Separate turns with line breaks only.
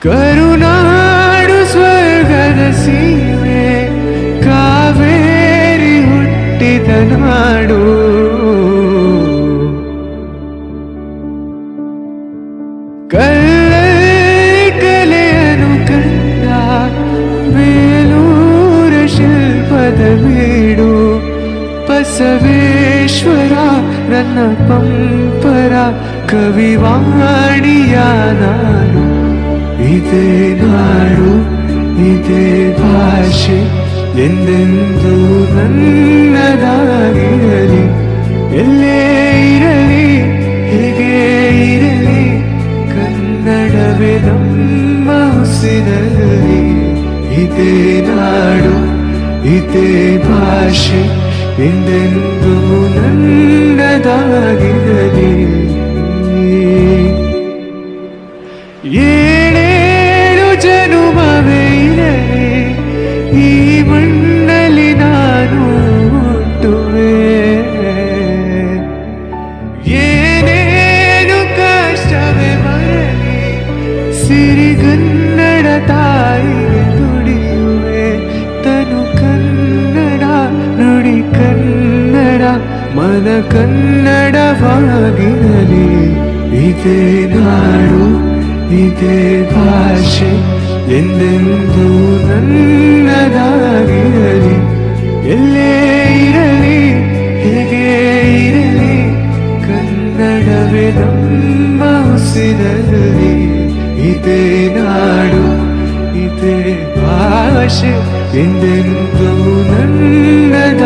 ಕರುನಾಡು ಸ್ವರ್ಗದ ಸೀಮೆ, ಕಾವೇರಿ ಹುಟ್ಟಿದ ನಾಡು. ಕಲೆಯನ್ನು ಕಂಡ ಬೇಲೂರ ಶಿಲ್ಪದ ಬೀಡು, ಬಸವೇಶ್ವರ ನನ್ನ ಪಂಪರ ಕವಿವಾಣಿಯ ನಾಡು. ಇದೇ ನಾಡು ಇದೇ ಭಾಷೆ ಎಂದೆಂದೂ ನನ್ನದಾಗಿರಲಿ. ಎಲ್ಲೇ ಇರಲಿ ಹೇಗೆ ಇರಲಿ, ಕನ್ನಡವೇ ನಮ್ಮ ಉಸಿರಲ್ಲಿ. ಇದೇ ನಾಡು ಇದೇ ಭಾಷೆ ಎಂದೆಂದೂ ನನ್ನದಾಗಿರಲಿ. ಏಳೇಳು ಜನುಮವೇ ಇರಲಿ, ಈ ಮಣ್ಣಲ್ಲಿ ನಾನು ಹುಟ್ಟುವೆ. ಏನೇನು ಕಷ್ಟವೇ ಬರಲಿ, ಸಿರಿಗನ್ನಡ ತಾಯಿಗೆ ದುಡಿಯುವೆ. ತನು ಕನ್ನಡ, ನುಡಿ ಕನ್ನಡ, ಮನ ಕನ್ನಡವಾಗಿರಲಿ. ಇದೇ ನಾಡು ಇದೇ ಭಾಷೆ ಎಂದೆಂದೂ ನನ್ನದಾಗಿರಲಿ. ಎಲ್ಲೇ ಇರಲಿ ಹೇಗೆ ಇರಲಿ, ಕನ್ನಡವೇ ನಮ್ಮ ಉಸಿರಲ್ಲಿ. ಇದೇ ನಾಡು ಇದೇ ಭಾಷೆ ಎಂದೆಂದೂ ನನ್ನದಾಗಿರಲಿ.